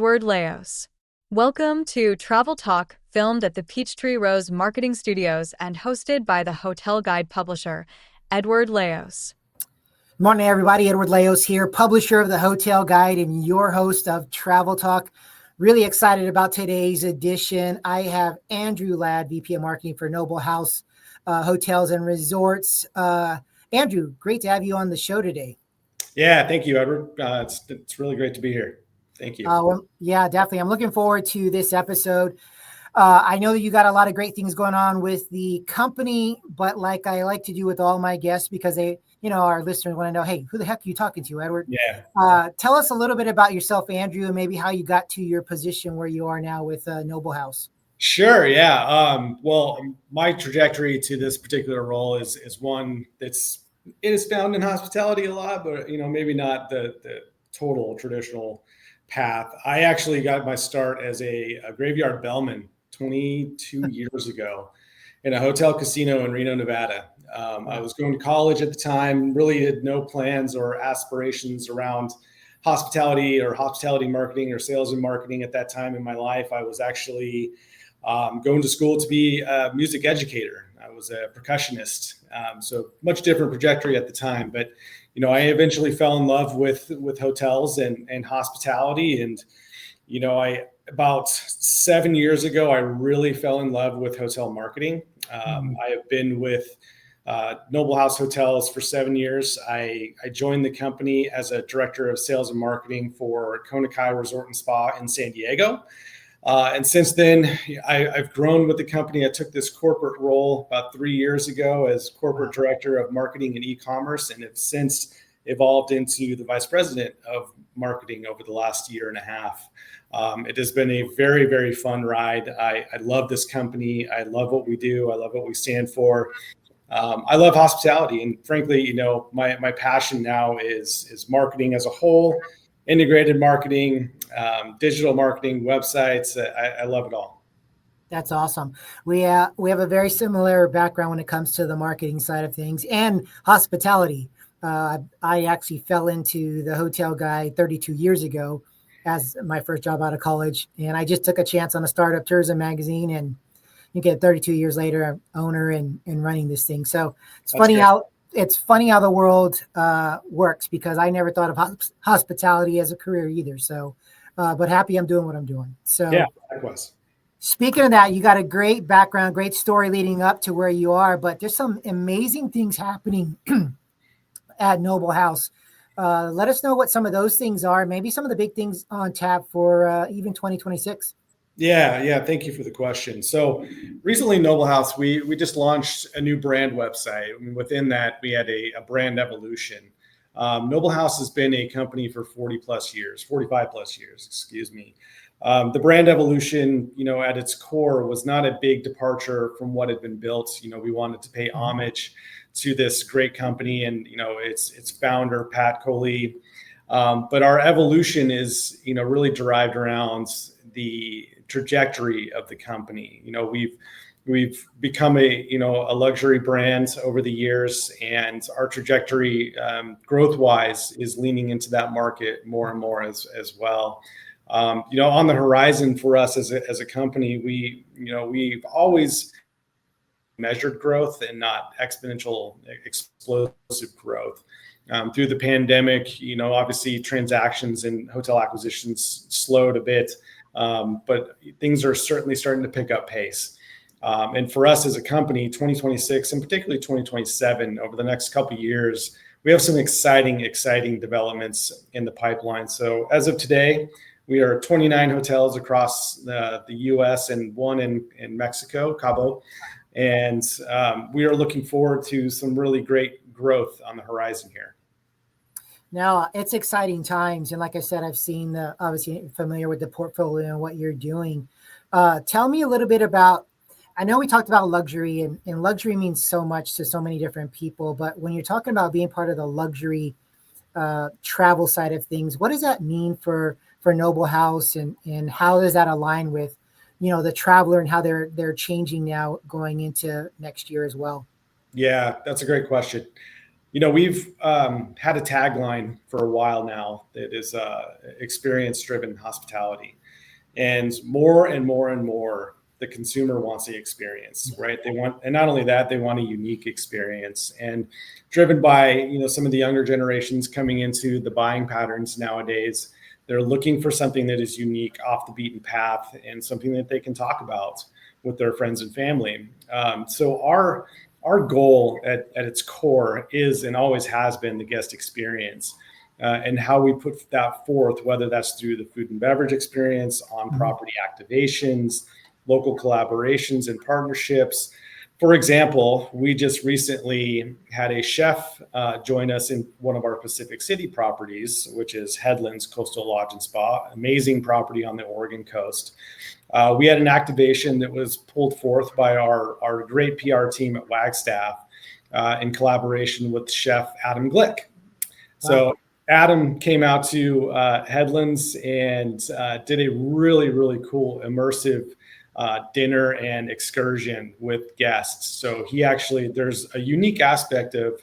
Edward Leos. Welcome to Travel Talk, filmed at the Peachtree Rose Marketing Studios and hosted by the hotel guide publisher, Edward Leos. Morning, everybody. Edward Leos here, publisher of the Hotel Guide and your host of Travel Talk. Really excited about today's edition. I have Andrew Ladd, VP of Marketing for Noble House Hotels and Resorts. Andrew, great to have you on the show today. Yeah, thank you, Edward. It's really great to be here. Thank you. Well, yeah, definitely. I'm looking forward to this episode. I know that you got a lot of great things going on with the company, but like I like to do with all my guests, because they, our listeners want to know, hey, who the heck are you talking to, Edward? Yeah. Tell us a little bit about yourself, Andrew, and maybe how you got to your position where you are now with Noble House. Sure. Yeah. Well, my trajectory to this particular role is one it is found in hospitality a lot, but maybe not the total traditional path. I actually got my start as a graveyard bellman 22 years ago in a hotel casino in Reno, Nevada. I was going to college at the time, really had no plans or aspirations around hospitality or hospitality marketing or sales and marketing at that time in my life. I was actually going to school to be a music educator. I was a percussionist, so much different trajectory at the time. But I eventually fell in love with hotels and hospitality, and about 7 years ago, I really fell in love with hotel marketing. I have been with Noble House Hotels for 7 years. I joined the company as a director of sales and marketing for Kona Kai Resort and Spa in San Diego. And since then, I've grown with the company. I took this corporate role about 3 years ago as corporate director of marketing and e-commerce, and have since evolved into the vice president of marketing over the last year and a half. It has been a very, very fun ride. I love this company. I love what we do. I love what we stand for. I love hospitality. And frankly, my passion now is marketing as a whole, integrated marketing, digital marketing, websites. I love it all. That's awesome. We have a very similar background when it comes to the marketing side of things and hospitality. I actually fell into the hotel guide 32 years ago as my first job out of college. And I just took a chance on a startup tourism magazine, and you get 32 years later, I'm owner and running this thing. So it's funny how the world works, because I never thought of hospitality as a career either. So, but happy I'm doing what I'm doing. So yeah, likewise. Speaking of that, you got a great background, great story leading up to where you are, but there's some amazing things happening at Noble House. Let us know what some of those things are, maybe some of the big things on tap for even 2026. Yeah. Thank you for the question. So recently, Noble House, we just launched a new brand website. I mean, within that, we had a brand evolution. Noble House has been a company for 45 plus years, excuse me. The brand evolution, at its core was not a big departure from what had been built. We wanted to pay homage to this great company and, its founder, Pat Coley. But our evolution is, really derived around the trajectory of the company. We've become a luxury brand over the years, and our trajectory growth wise is leaning into that market more and more as well. On the horizon for us as a company, we've always measured growth and not exponential, explosive growth. Through the pandemic, obviously transactions and hotel acquisitions slowed a bit, but things are certainly starting to pick up pace. And for us as a company, 2026 and particularly 2027, over the next couple of years, we have some exciting developments in the pipeline. So as of today, we are 29 hotels across the U.S. and one in Mexico, Cabo. And we are looking forward to some really great growth on the horizon here. Now, it's exciting times. And like I said, I've seen obviously familiar with the portfolio and what you're doing. Tell me a little bit about, I know we talked about luxury, and luxury means so much to so many different people. But when you're talking about being part of the luxury travel side of things, what does that mean for Noble House, and how does that align with, the traveler and how they're changing now going into next year as well? Yeah, that's a great question. We've had a tagline for a while now that is experience-driven hospitality, and more and more and more, the consumer wants the experience, right? They want, and not only that, they want a unique experience, and driven by some of the younger generations coming into the buying patterns nowadays. They're looking for something that is unique, off the beaten path, and something that they can talk about with their friends and family. So our goal at its core is and always has been the guest experience, and how we put that forth, whether that's through the food and beverage experience, on property activations, local collaborations and partnerships. For example, we just recently had a chef join us in one of our Pacific City properties, which is Headlands Coastal Lodge and Spa, amazing property on the Oregon coast. We had an activation that was pulled forth by our great PR team at Wagstaff in collaboration with Chef Adam Glick. So Adam came out to Headlands and did a really, really cool immersive dinner and excursion with guests. So there's a unique aspect of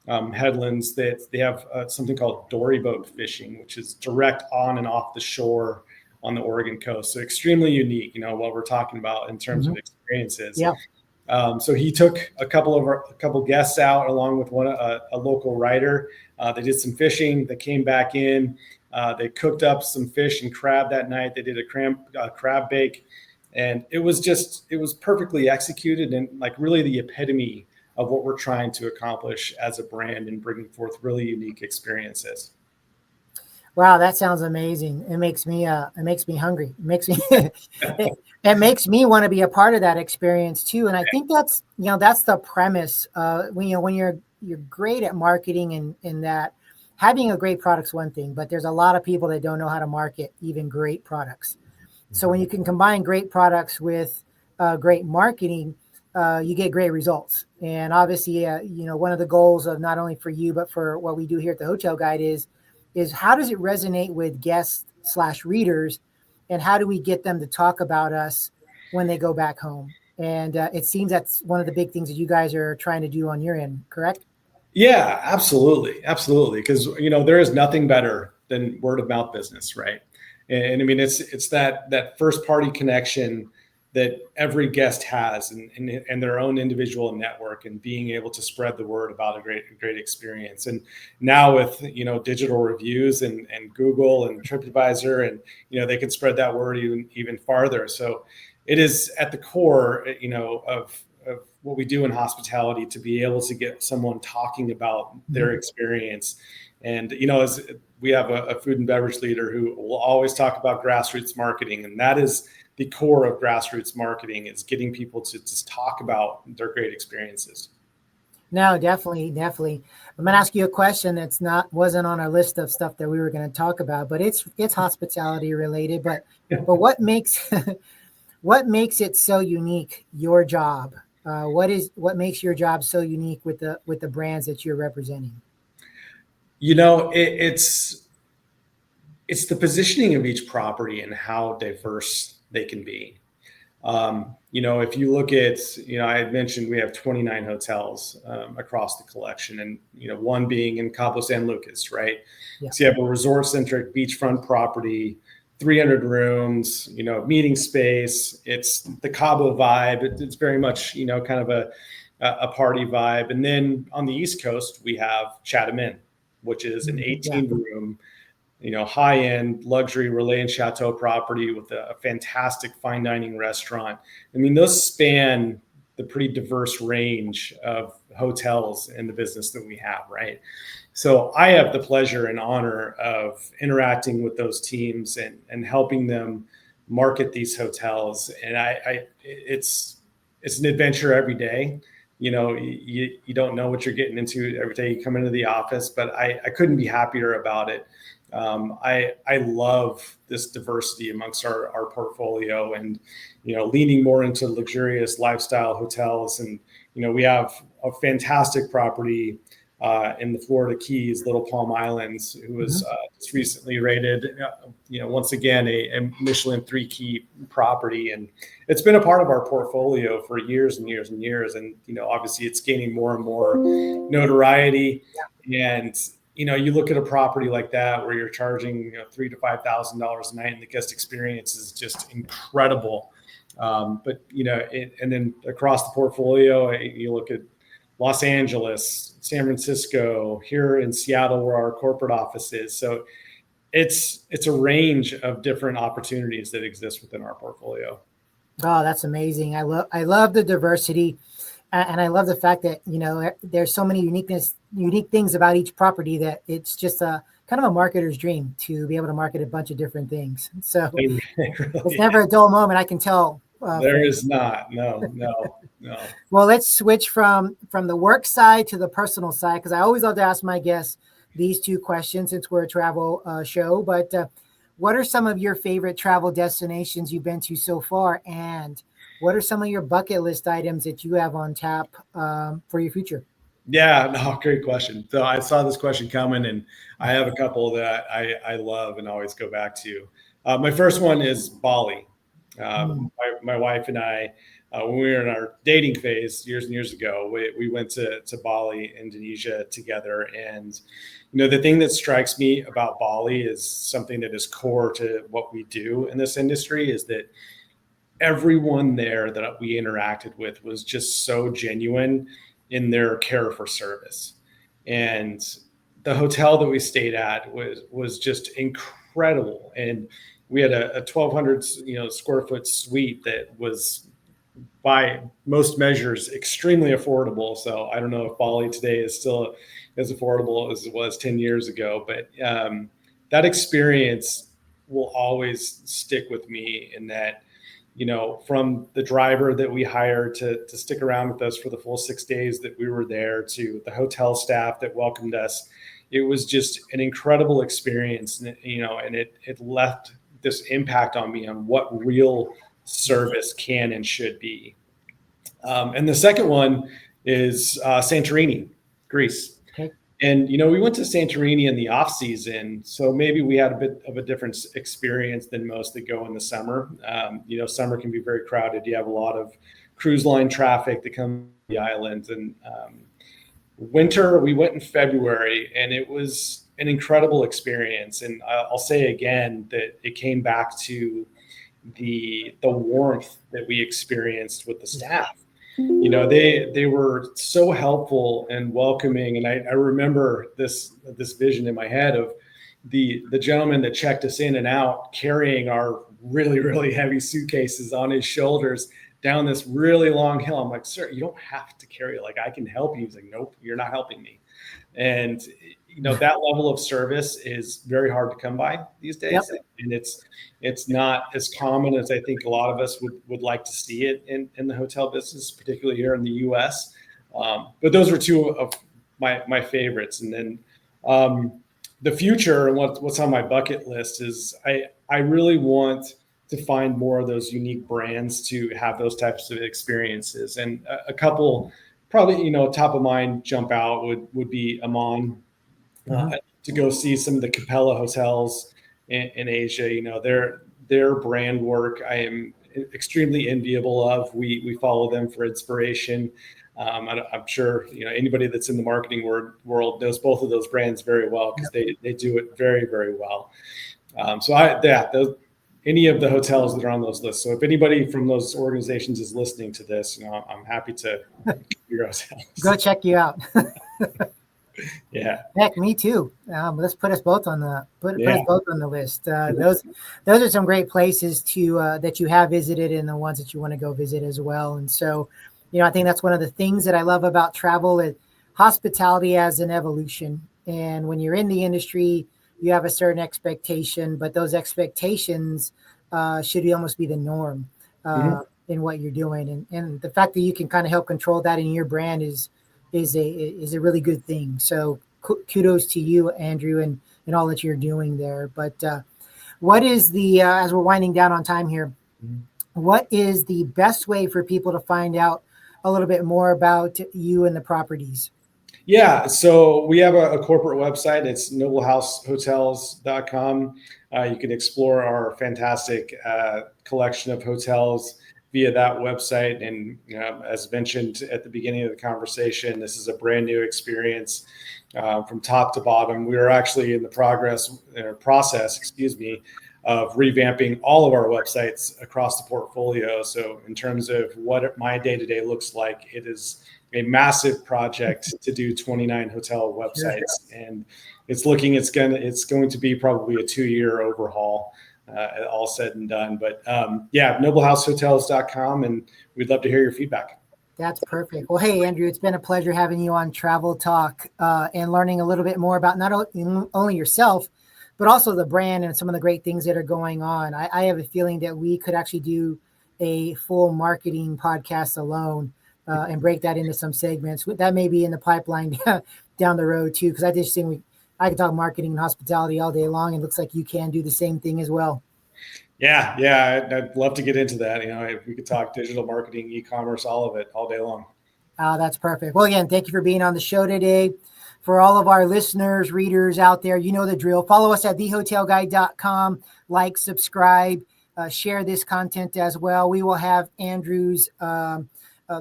Headlands that they have something called dory boat fishing, which is direct on and off the shore on the Oregon coast. So extremely unique, what we're talking about in terms of experiences. Yeah. So he took a couple guests out along with a local writer. They did some fishing. They came back in. They cooked up some fish and crab that night. They did a crab bake, and it was perfectly executed, and like really the epitome of what we're trying to accomplish as a brand and bringing forth really unique experiences. Wow, that sounds amazing. It makes me hungry. It makes me it makes me want to be a part of that experience too. And I think that's the premise. When you're great at marketing, and in that having a great product's one thing, but there's a lot of people that don't know how to market even great products. So when you can combine great products with great marketing, you get great results. And obviously, one of the goals of not only for you, but for what we do here at the Hotel Guide is how does it resonate with guests/readers, and how do we get them to talk about us when they go back home? And it seems that's one of the big things that you guys are trying to do on your end, correct? Yeah, absolutely. Absolutely. Because, there is nothing better than word of mouth business, right? And I mean, it's that first party connection that every guest has, and their own individual network, and being able to spread the word about a great experience. And now with digital reviews and Google and TripAdvisor, and they can spread that word even farther. So it is at the core of what we do in hospitality, to be able to get someone talking about their experience. And as we have a food and beverage leader who will always talk about grassroots marketing, and that is the core of grassroots marketing, is getting people to just talk about their great experiences. No, definitely. I'm going to ask you a question wasn't on our list of stuff that we were going to talk about, but it's hospitality related. But what makes what makes it so unique? Your job. What makes your job so unique with the brands that you're representing? It's the positioning of each property and how diverse they can be. If you look at, I had mentioned we have 29 hotels across the collection, and, one being in Cabo San Lucas, right? Yeah. So you have a resort-centric beachfront property, 300 rooms, meeting space. It's the Cabo vibe. It's very much, kind of a party vibe. And then on the East Coast, we have Chatham Inn, which is an 18-room, high-end luxury Relais and Chateau property with a fantastic fine dining restaurant. I mean, those span the pretty diverse range of hotels in the business that we have, right? So I have the pleasure and honor of interacting with those teams and helping them market these hotels. And it's an adventure every day. You don't know what you're getting into every day you come into the office, but I couldn't be happier about it. I love this diversity amongst our portfolio, and leaning more into luxurious lifestyle hotels. And we have a fantastic property in the Florida Keys, Little Palm Islands, who was just recently rated, once again, a Michelin 3-key property. And it's been a part of our portfolio for years and years and years. And, obviously it's gaining more and more notoriety. And, you look at a property like that where you're charging $3,000 to $5,000 a night, and the guest experience is just incredible. But and then across the portfolio, you look at Los Angeles, San Francisco, here in Seattle, where our corporate office is. So it's a range of different opportunities that exist within our portfolio. Oh, that's amazing. I love the diversity. And I love the fact that, there's so many unique things about each property that it's just a kind of a marketer's dream to be able to market a bunch of different things. So it's never a dull moment, I can tell. There is not. No. Well, let's switch from the work side to the personal side, because I always love to ask my guests these two questions since we're a travel show. But what are some of your favorite travel destinations you've been to so far? And what are some of your bucket list items that you have on tap for your future? Yeah, no, great question. So I saw this question coming, and I have a couple that I love and always go back to. My first one is Bali. My wife and I, when we were in our dating phase years and years ago, we went to Bali, Indonesia together. And, the thing that strikes me about Bali is something that is core to what we do in this industry, is that everyone there that we interacted with was just so genuine in their care for service. And the hotel that we stayed at was just incredible. And we had a 1,200 square foot suite that was, by most measures, extremely affordable. So I don't know if Bali today is still as affordable as it was 10 years ago, but that experience will always stick with me, in that, from the driver that we hired to stick around with us for the full 6 days that we were there, to the hotel staff that welcomed us. It was just an incredible experience, and it left this impact on me on what real service can and should be. And the second one is Santorini, Greece. Okay. And, we went to Santorini in the off season, so maybe we had a bit of a different experience than most that go in the summer. Summer can be very crowded. You have a lot of cruise line traffic that comes to the island. And winter, we went in February, and it was an incredible experience. And I'll say again that it came back to the warmth that we experienced with the staff. They were so helpful and welcoming. And I remember this vision in my head of the gentleman that checked us in and out, carrying our really, really heavy suitcases on his shoulders down this really long hill. I'm like, sir, you don't have to carry it. Like, I can help you. He's like, nope, you're not helping me. And, that level of service is very hard to come by these days. Yep. And it's not as common as I think a lot of us would like to see it in the hotel business, particularly here in the US. But those are two of my favorites. And then the future, and what's on my bucket list, is I really want to find more of those unique brands to have those types of experiences. And a couple probably, top of mind jump out would be Amman, to go see some of the Capella hotels in Asia. Their brand work, I am extremely enviable of. We follow them for inspiration. I'm sure anybody that's in the marketing world knows both of those brands very well, because they do it very, very well. Any of the hotels that are on those lists. So if anybody from those organizations is listening to this, I'm happy to your hotels. Go check you out. Yeah. Heck, me too. Let's put us both on the list. Those are some great places to that you have visited, and the ones that you want to go visit as well. And so, I think that's one of the things that I love about travel, is hospitality as an evolution. And when you're in the industry, you have a certain expectation, but those expectations should almost be the norm in what you're doing. And the fact that you can kind of help control that in your brand is a really good thing. So kudos to you, Andrew, and all that you're doing there. But what is the, as we're winding down on time here, what is the best way for people to find out a little bit more about you and the properties? Yeah, so we have a corporate website. It's noblehousehotels.com. You can explore our fantastic collection of hotels via that website. And as mentioned at the beginning of the conversation, this is a brand new experience from top to bottom. We are actually in the process, excuse me, of revamping all of our websites across the portfolio. So in terms of what my day-to-day looks like, it is a massive project to do 29 hotel websites, and it's going to be probably a 2-year overhaul, all said and done. But yeah, noblehousehotels.com, and we'd love to hear your feedback. That's perfect. Well, hey, Andrew, it's been a pleasure having you on Travel Talk and learning a little bit more about not only yourself, but also the brand and some of the great things that are going on. I have a feeling that we could actually do a full marketing podcast alone and break that into some segments. That may be in the pipeline down the road too, because I just think I could talk marketing and hospitality all day long. And it looks like you can do the same thing as well. Yeah, I'd love to get into that. If we could talk digital marketing, e-commerce, all of it, all day long. That's perfect. Well, again, thank you for being on the show today. For all of our listeners, readers out there, you know the drill. Follow us at thehotelguide.com. Like, subscribe, share this content as well. We will have Andrew's the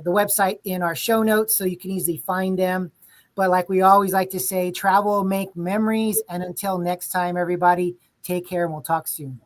website in our show notes so you can easily find them. But like we always like to say, travel, make memories. And until next time, everybody, take care and we'll talk soon.